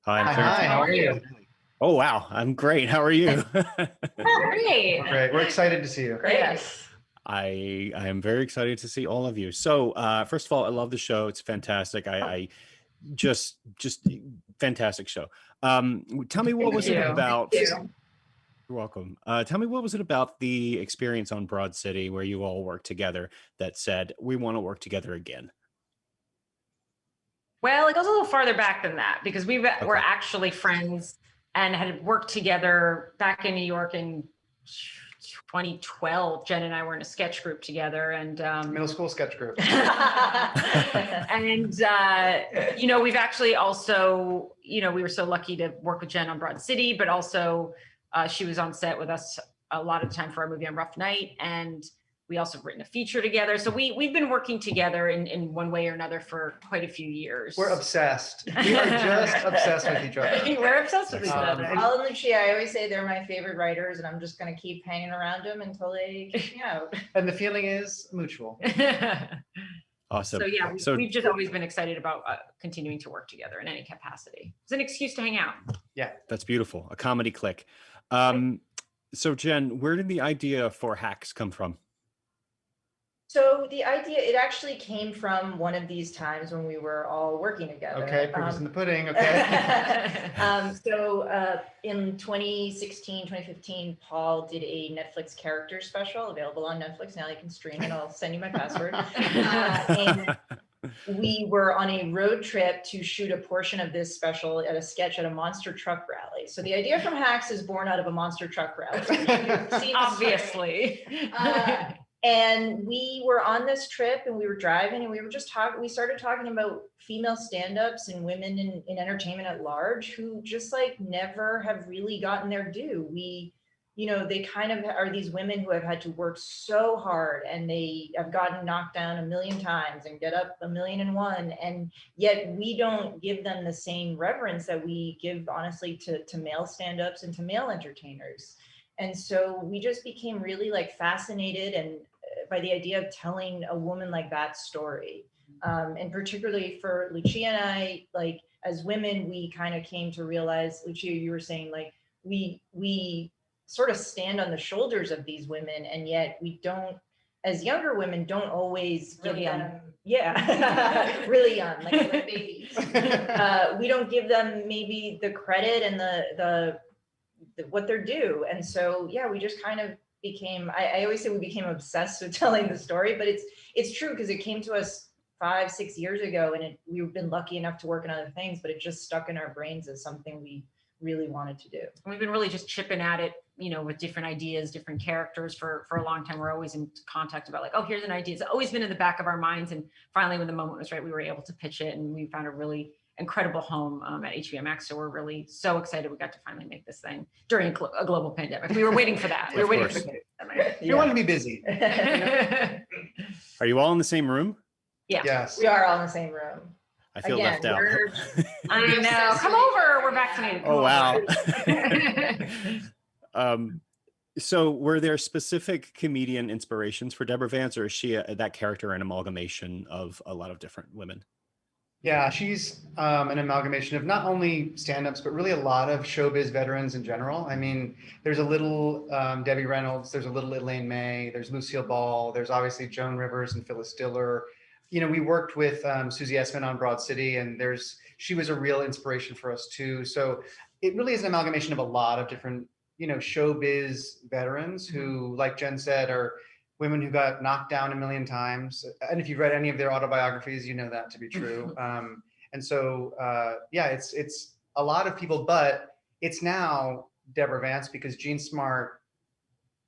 Hi, I'm Hi, Clarence. how are you? Oh, wow. I'm great. How are you? Great. Great. We're excited to see you. Great. Yes. I am very excited to see all of you. So, first of all, I love the show. It's fantastic. I just fantastic show. Tell me what was it about? You're welcome. Tell me what was it about the experience on Broad City where you all worked together that said we want to work together again? Well, it goes a little farther back than that because we were actually friends and had worked together back in New York in 2012. Jen and I were in a sketch group together, and Middle school sketch group. and we've actually also, we were so lucky to work with Jen on Broad City, but also she was on set with us a lot of the time for our movie on Rough Night, and we also have written a feature together. So we've been working together in one way or another for quite a few years. We're obsessed. We are just obsessed with each other. We're obsessed with each other. Paul and Lucia, I always say they're my favorite writers, and I'm just going to keep hanging around them until they kick me out. And the feeling is mutual. Awesome. So yeah, we've just always been excited about continuing to work together in any capacity. It's an excuse to hang out. Yeah. That's beautiful. A comedy click. So Jen, where did the idea for Hacks come from? So the idea, it actually came from one of these times when we were all working together. Okay, proof is in the pudding, okay. In 2016, 2015, Paul did a Netflix character special available on Netflix. Now you can stream it. I'll send you my password. And we were on a road trip to shoot a portion of this special at a sketch at a monster truck rally. So the idea from Hacks is born out of a monster truck rally. Obviously. And we were on this trip and we were driving and we were just talking, we started talking about female stand-ups and women in entertainment at large who just like never have really gotten their due. They kind of are these women who have had to work so hard and they have gotten knocked down 1,000,000 times and get up 1,000,001. And yet we don't give them the same reverence that we give honestly to male stand-ups and to male entertainers. And so we just became really like fascinated and by the idea of telling a woman like that story. And particularly for Lucia and I, like as women, we kind of came to realize, Lucia, you were saying like, we sort of stand on the shoulders of these women. And yet we don't, as younger women, don't always really give young. them, yeah, really young, like babies. We don't give them maybe the credit and the what they're due. And so, yeah, we just kind of became, I always say we became obsessed with telling the story, but it's true because it came to us 5-6 years ago and we've been lucky enough to work on other things, but it just stuck in our brains as something we really wanted to do. And we've been really just chipping at it, with different ideas, different characters for a long time. We're always in contact about like, oh, here's an idea. It's always been in the back of our minds. And finally, when the moment was right, we were able to pitch it and we found a really incredible home at HBO Max. So we're really so excited we got to finally make this thing during a global pandemic. We were waiting for that. We were waiting for that. You want to be busy. Are you all in the same room? Yeah. Yes. We are all in the same room. I feel left out. I know. Come over. We're vaccinated. Oh, wow. So were there specific comedian inspirations for Deborah Vance, or is she that character an amalgamation of a lot of different women? Yeah, she's an amalgamation of not only stand-ups, but really a lot of showbiz veterans in general. I mean, there's a little Debbie Reynolds, there's a little Elaine May, there's Lucille Ball, there's obviously Joan Rivers and Phyllis Diller. We worked with Susie Essman on Broad City, and she was a real inspiration for us too. So it really is an amalgamation of a lot of different, showbiz veterans who, like Jen said, are women who got knocked down 1,000,000 times. And if you've read any of their autobiographies, you know that to be true. And so, it's a lot of people, but it's now Deborah Vance because Jean Smart,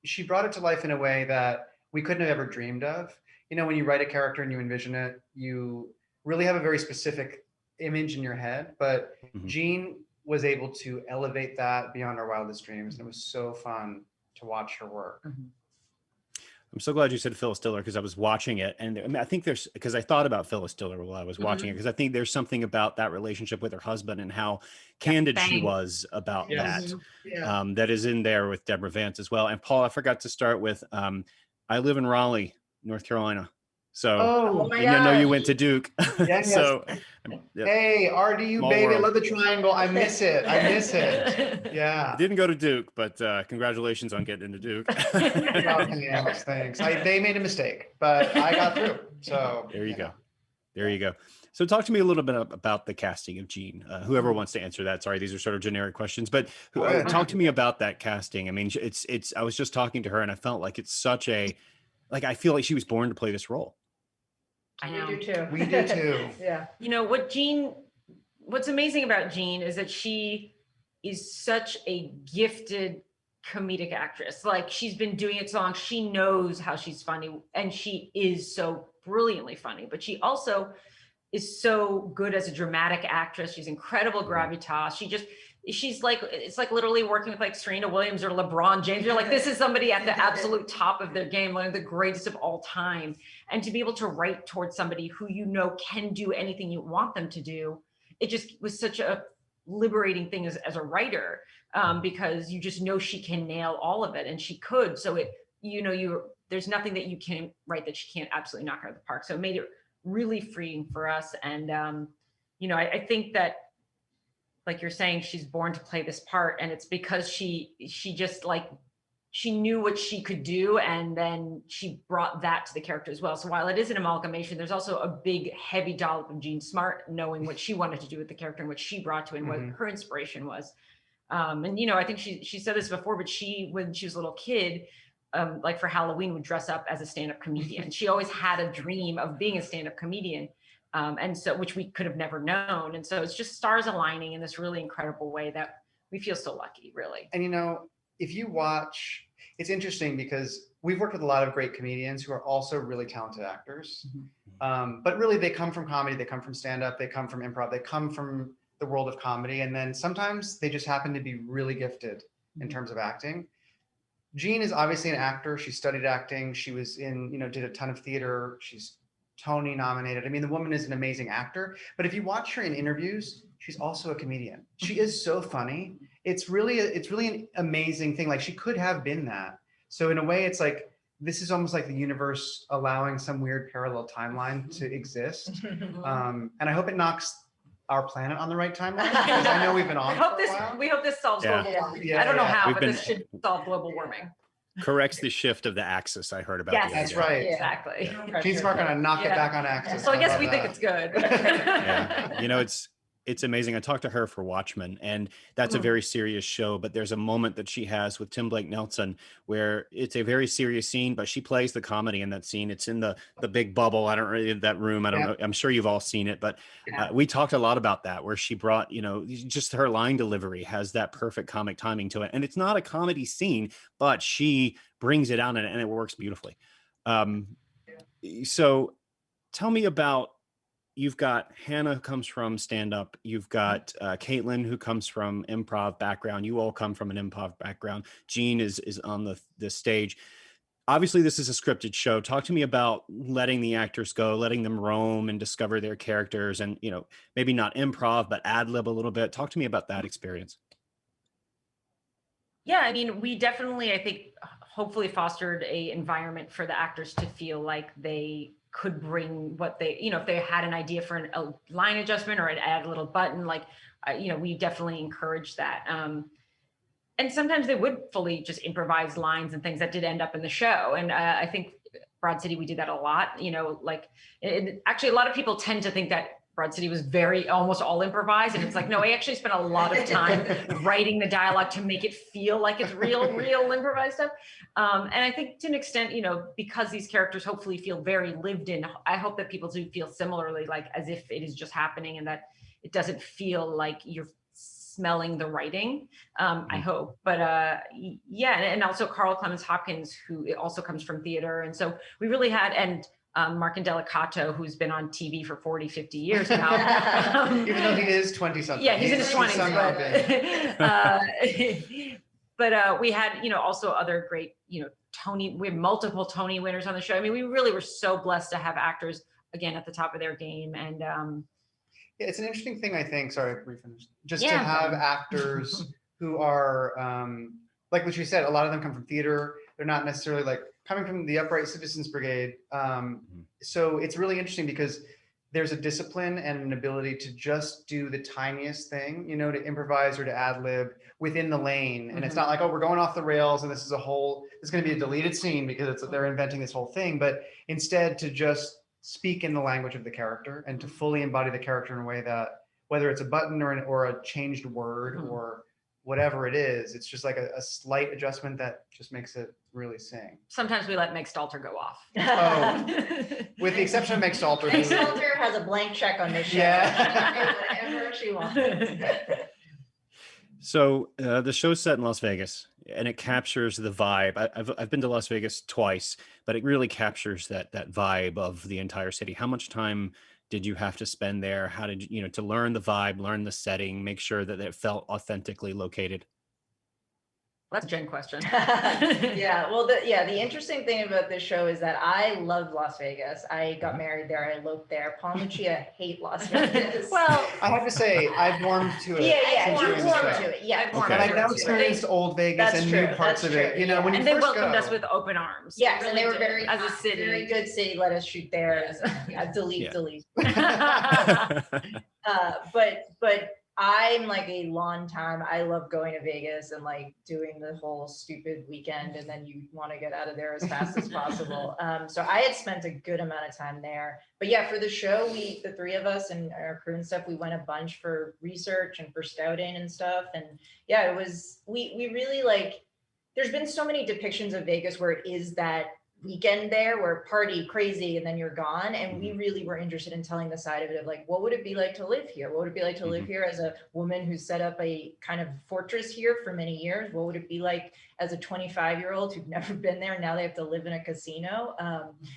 she brought it to life in a way that we couldn't have ever dreamed of. When you write a character and you envision it, you really have a very specific image in your head, but Jean was able to elevate that beyond our wildest dreams. And it was so fun to watch her work. I'm so glad you said Phyllis Diller because I was watching it. And I think because I thought about Phyllis Diller while I was watching it, because I think there's something about that relationship with her husband and how candid she was about that, that is in there with Deborah Vance as well. And Paul, I forgot to start with, I live in Raleigh, North Carolina. So Oh my and I know you gosh. went to Duke. Yes. So yeah, Hey, RDU, Small baby. I world. love the triangle. I miss it. I miss it. I Yeah. didn't go to Duke, but congratulations on getting into Duke. Oh, thanks. Thanks. They made a mistake, but I got through. So There you go. There you go. So talk to me a little bit about the casting of Jean. Whoever wants to answer that. Sorry, these are sort of generic questions, but talk to me about that casting. I mean, it's. I was just talking to her, and I felt like it's such a, like I feel like she was born to play this role. I know. We do too. We do too. Yeah. You know what's amazing about Jean is that she is such a gifted comedic actress. Like she's been doing it so long, she knows how she's funny, and she is so brilliantly funny, but she also is so good as a dramatic actress. She's incredible gravitas. She's like, it's like literally working with like Serena Williams or LeBron James. You're like, this is somebody at the absolute top of their game, one of the greatest of all time. And to be able to write towards somebody who you know can do anything you want them to do, it just was such a liberating thing as a writer, because you just know she can nail all of it, and she could. So it, you know, there's nothing that you can write that she can't absolutely knock out of the park. So it made it really freeing for us. And you know, I think that, like you're saying, she's born to play this part, and it's because she just like, she knew what she could do, and then she brought that to the character as well. So while it is an amalgamation, there's also a big heavy dollop of Jean Smart knowing what she wanted to do with the character and what she brought to it, and what her inspiration was. And you know, I think she said this before, but when she was a little kid, like for Halloween, would dress up as a stand-up comedian. She always had a dream of being a stand-up comedian. And so, which we could have never known. And so it's just stars aligning in this really incredible way that we feel so lucky, really. And you know, if you watch, it's interesting because we've worked with a lot of great comedians who are also really talented actors. But really they come from comedy, they come from stand-up, they come from improv, they come from the world of comedy. And then sometimes they just happen to be really gifted in terms of acting. Jean is obviously an actor. She studied acting. She was in, you know, did a ton of theater. She's Tony nominated. I mean, the woman is an amazing actor, but if you watch her in interviews, she's also a comedian. She is so funny. It's really an amazing thing. Like she could have been that. So in a way, it's like, this is almost like the universe allowing some weird parallel timeline to exist. And I hope it knocks our planet on the right timeline, because I know we've been on for a while. We hope this solves global warming. Yeah, I don't know how, We've but been- this should solve global warming. Corrects the shift of the axis I heard about. Yes, the other That's day. right. Exactly. Jean Smart gonna knock it Yeah. back on axis. So I guess love we think that. it's good. Yeah. You know, it's amazing. I talked to her for Watchmen, and that's a very serious show, but there's a moment that she has with Tim Blake Nelson where it's a very serious scene, but she plays the comedy in that scene. It's in the big bubble. I don't really, that room. I don't know. I'm sure you've all seen it, but we talked a lot about that, where she brought, you know, just her line delivery has that perfect comic timing to it. And it's not a comedy scene, but she brings it out and it works beautifully. So tell me about, you've got Hannah who comes from stand-up. You've got Caitlin who comes from improv background. You all come from an improv background. Jean is on the stage. Obviously, this is a scripted show. Talk to me about letting the actors go, letting them roam and discover their characters, and you know, maybe not improv, but ad lib a little bit. Talk to me about that experience. Yeah, I mean, we definitely, I think, hopefully fostered a environment for the actors to feel like they could bring what they, you know, if they had an idea for a line adjustment or add a little button, like, you know, we definitely encourage that. And sometimes they would fully just improvise lines and things that did end up in the show. And I think Broad City, we did that a lot, you know, like, actually a lot of people tend to think that Broad City was almost all improvised. And it's like, no, I actually spent a lot of time writing the dialogue to make it feel like it's real improvised stuff. And I think to an extent, you know, because these characters hopefully feel very lived in, I hope that people do feel similarly, like as if it is just happening and that it doesn't feel like you're smelling the writing. I hope, but yeah. And also Carl Clemens Hopkins, who also comes from theater. And so we really had, and Mark Indelicato, who's been on TV for 40, 50 years now. Even though he is 20 something. Yeah, he's in his 20s. But we had, you know, also other great, you know, we have multiple Tony winners on the show. I mean, we really were so blessed to have actors, again, at the top of their game. And yeah, it's an interesting thing, I think, sorry, refinish, just Yeah. to have actors who are, like what you said, a lot of them come from theater. They're not necessarily like coming from the Upright Citizens Brigade, so it's really interesting because there's a discipline and an ability to just do the tiniest thing, you know, to improvise or to ad lib within the lane. And it's not like, oh, we're going off the rails and this is going to be a deleted scene because they're inventing this whole thing, but instead to just speak in the language of the character and to fully embody the character in a way that, whether it's a button or a changed word or whatever it is, it's just like a slight adjustment that just makes it really sing. Sometimes we let Meg Stalter go off. Oh, with the exception of Meg Stalter. Meg Stalter has a blank check on this show. Yeah. Whatever she wants. So the show's set in Las Vegas, and it captures the vibe. I've been to Las Vegas twice, but it really captures that vibe of the entire city. How much time did you have to spend there? How did you know, to learn the vibe, learn the setting, make sure that it felt authentically located? That's a Jen question. Yeah, well, the interesting thing about this show is that I love Las Vegas. I got married there. I eloped there. Paul and Lucia hate Las Vegas. Well, I have to say, I've warmed to it. yeah, since you you're in warmed the show. to it. Yeah, Okay. And I've now experienced old Vegas That's and true, new parts that's of it. true, You know, yeah. when you and they first welcomed go, us with open arms. Yes, Really and they were did. very as a city. very good city. Let us shoot there. Yes. Delete. Yeah. But I'm like a long time. I love going to Vegas and like doing the whole stupid weekend, and then you want to get out of there as fast as possible. So I had spent a good amount of time there. But yeah, for the show, the three of us and our crew and stuff, we went a bunch for research and for scouting and stuff. And yeah, it was we really like. There's been so many depictions of Vegas where it is that weekend there where party crazy and then you're gone, and we really were interested in telling the side of it of like, what would it be like to live here? What would it be like to live here as a woman who's set up a kind of fortress here for many years? What would it be like as a 25-year-old who'd never been there and now they have to live in a casino?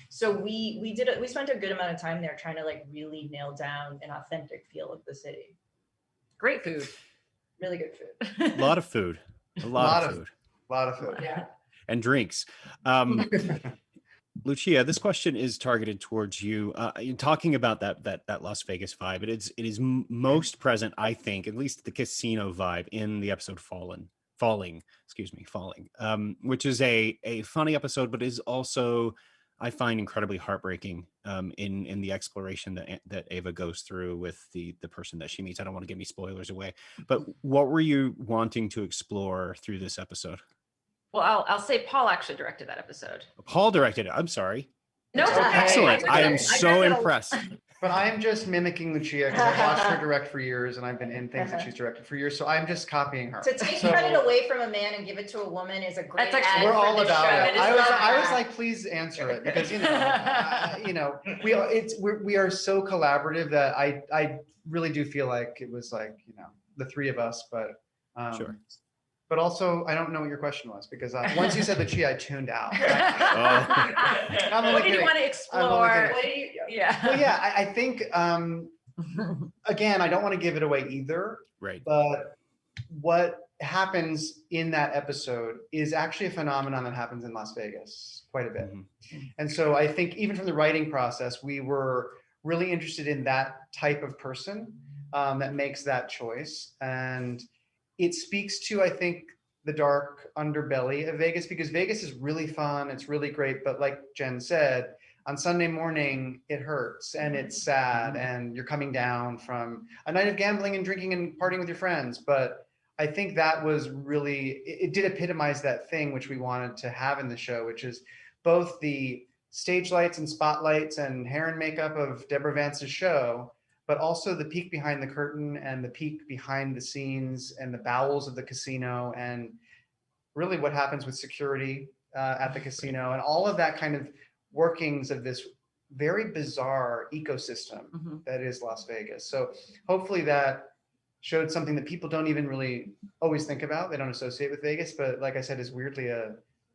So we spent a good amount of time there trying to like really nail down an authentic feel of the city. Great food. Really good food. A lot of food. A lot of food. A lot of food. Yeah. And drinks. Lucia, this question is targeted towards you. You're talking about that Las Vegas vibe. It is most present, I think, at least the casino vibe in the episode Falling, which is a funny episode, but is also, I find, incredibly heartbreaking in the exploration that Ava goes through with the person that she meets. I don't want to give any spoilers away, but what were you wanting to explore through this episode? Well, I'll say Paul actually directed that episode. Paul directed it. I'm sorry. No, Okay. Excellent. I am so impressed. But I'm just mimicking Lucia because I've watched her direct for years and I've been in things that she's directed for years. So I'm just copying her. To take So credit away from a man and give it to a woman is a great. That's actually- ad we're for all this about show. it. is I was not like, please answer it because we are so collaborative that I really do feel like it was like, the three of us, but Sure. But also, I don't know what your question was because once you said Lucia, I tuned out. I'm only What did you kidding. want to I'm only explore? kidding. What do you? Yeah. Well, yeah, I think, again, I don't want to give it away either, Right. but what happens in that episode is actually a phenomenon that happens in Las Vegas quite a bit. And so I think even from the writing process, we were really interested in that type of person that makes that choice. And it speaks to, I think, the dark underbelly of Vegas, because Vegas is really fun. It's really great. But like Jen said, on Sunday morning, it hurts and it's sad and you're coming down from a night of gambling and drinking and partying with your friends. But I think that was really, it did epitomize that thing which we wanted to have in the show, which is both the stage lights and spotlights and hair and makeup of Deborah Vance's show, but also the peek behind the curtain and the peek behind the scenes and the bowels of the casino and really what happens with security at the casino and all of that kind of workings of this very bizarre ecosystem that is Las Vegas. So hopefully that showed something that people don't even really always think about. They don't associate with Vegas, but like I said, is weirdly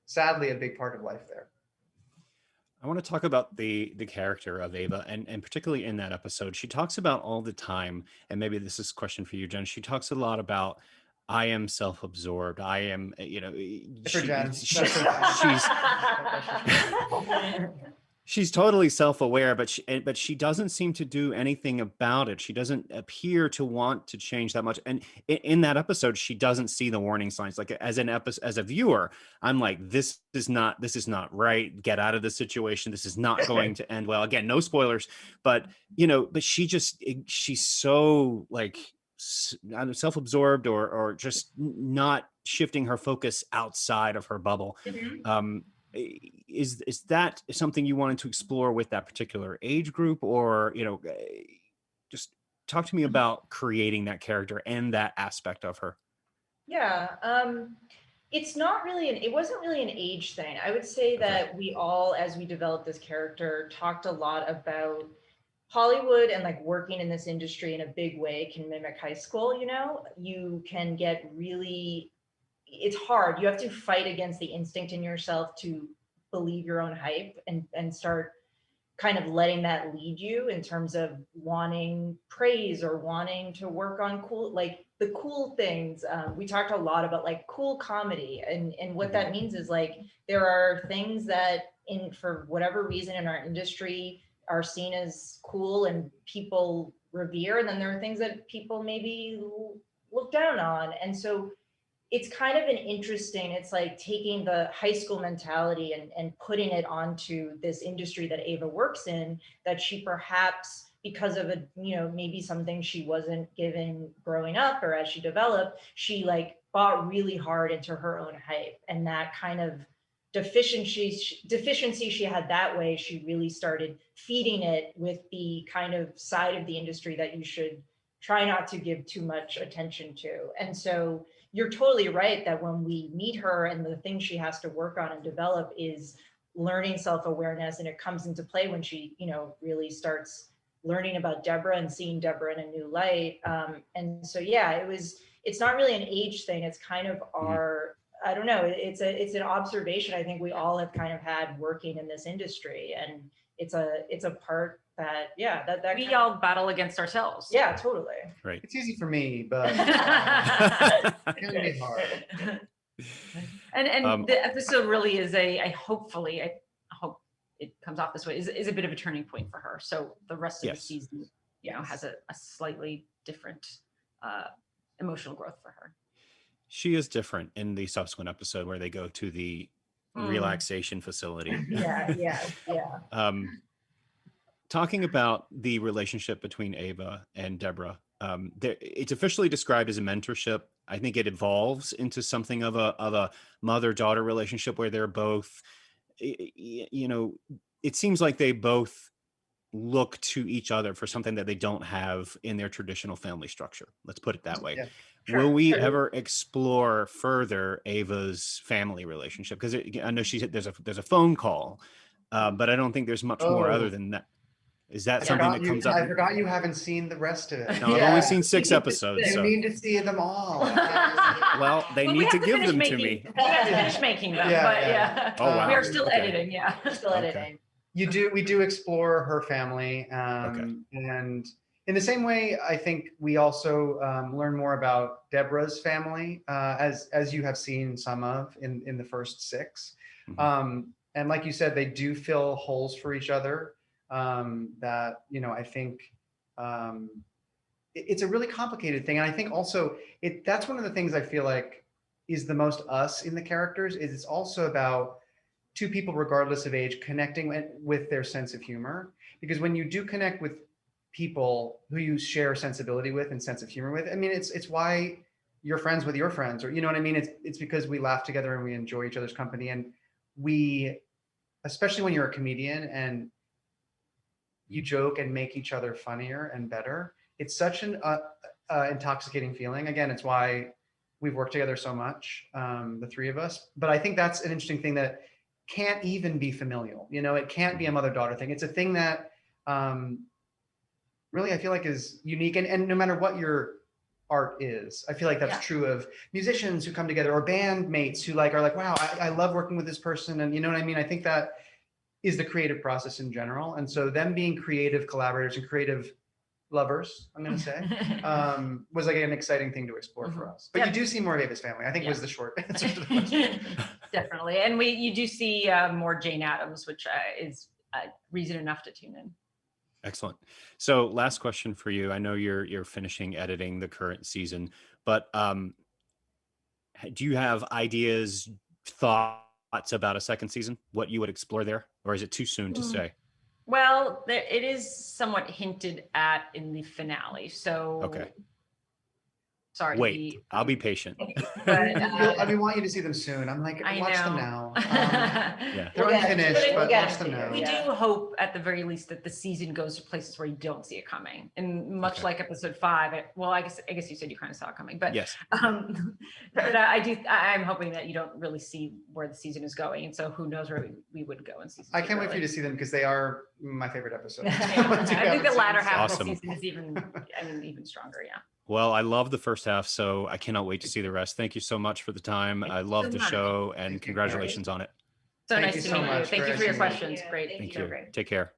sadly a big part of life there. I want to talk about the character of Ava, and particularly in that episode, she talks about all the time, and maybe this is a question for you, Jen. She talks a lot about, I am self-absorbed. I am, She's totally self-aware, but she doesn't seem to do anything about it. She doesn't appear to want to change that much. And in that episode, she doesn't see the warning signs. Like as a viewer, I'm like, this is not right. Get out of this situation. This is not going to end well. Again, no spoilers, but but she's so like self-absorbed or just not shifting her focus outside of her bubble. Is that something you wanted to explore with that particular age group, or just talk to me about creating that character and that aspect of her? Yeah, it's not really it wasn't really an age thing. I would say that we all, as we developed this character, talked a lot about Hollywood and like working in this industry in a big way can mimic high school. You can get really, it's hard. You have to fight against the instinct in yourself to believe your own hype and start kind of letting that lead you in terms of wanting praise or wanting to work on the cool things. We talked a lot about like cool comedy, and what that means is like there are things that for whatever reason in our industry are seen as cool and people revere, and then there are things that people maybe look down on. And so it's kind of it's like taking the high school mentality and putting it onto this industry that Ava works in, that she perhaps, because of maybe something she wasn't given growing up or as she developed, she like bought really hard into her own hype, and that kind of deficiency she had that way, she really started feeding it with the kind of side of the industry that you should try not to give too much attention to. And so you're totally right that when we meet her and the thing she has to work on and develop is learning self-awareness, and it comes into play when she, really starts learning about Deborah and seeing Deborah in a new light. And so, yeah, it's not really an age thing. It's kind of our, I don't know, it's an observation I think we all have kind of had working in this industry. And it's a part that, that we all battle against ourselves. Yeah, totally. Right. It's easy for me, but it can be hard. And the episode really is I hope it comes off this way, is a bit of a turning point for her. So the rest of the season, has a slightly different emotional growth for her. She is different in the subsequent episode where they go to the relaxation facility. Yeah. Talking about the relationship between Ava and Deborah, it's officially described as a mentorship. I think it evolves into something of a mother-daughter relationship where they're both, it seems like they both look to each other for something that they don't have in their traditional family structure. Let's put it that way. Yeah. Sure. Will we ever explore further Ava's family relationship? Because I know there's a phone call, but I don't think there's much more other than that. Is that something that comes up? I forgot you haven't seen the rest of it. No, I've only seen 6 episodes. You need to see them all. Well, they need to give them to me. We have to finish making them, but Oh, wow. We are still editing, Still editing. We do explore her family. And in the same way, I think we also learn more about Deborah's family, as you have seen some of in the first 6. Mm-hmm. And like you said, they do fill holes for each other. That, I think it's a really complicated thing. And I think also that's one of the things I feel like is the most us in the characters, is it's also about 2 people, regardless of age, connecting with their sense of humor. Because when you do connect with people who you share sensibility with and sense of humor with, I mean, it's why you're friends with your friends, or, you know what I mean? It's because we laugh together and we enjoy each other's company. And especially when you're a comedian and you joke and make each other funnier and better, it's such an intoxicating feeling. Again, it's why we've worked together so much, the 3 of us. But I think that's an interesting thing that can't even be familial. It can't be a mother-daughter thing. It's a thing that really I feel like is unique. And no matter what your art is, I feel like that's true of musicians who come together, or bandmates who are like, wow, I love working with this person. And you know what I mean? I think that is the creative process in general. And so them being creative collaborators and creative lovers, I'm going to say, was like an exciting thing to explore for us. But you do see more of Ava's family, I think was the short answer to the question. Definitely. And you do see more Jane Addams, which is reason enough to tune in. Excellent. So last question for you. I know you're finishing editing the current season, but do you have ideas, thoughts about a second season? What you would explore there, or is it too soon to say? Well, it is somewhat hinted at in the finale. So, Okay. Sorry. Wait, I'll be patient. But, we want you to see them soon. I'm like, I watch them know. now. Yeah. They're We'll get it. unfinished, We'll but get watch it them to now. you. We Yeah. do hope at the very least that the season goes to places where you don't see it coming. And much Okay. like episode 5, I guess you said you kind of saw it coming, but Yes. but I'm hoping that you don't really see where the season is going. And so who knows where we would go in season 2. I can't wait for you to see them because they are my favorite episodes. I think the latter half Awesome. of the season is even stronger. Yeah. Well, I love the first half, so I cannot wait to see the rest. Thank you so much for the time. I love so the much. show, and Thank you. congratulations on it. So Thank nice you to so meet you. much. Thank you Very for your nice to meet you. questions. Great. Thank you. Take care.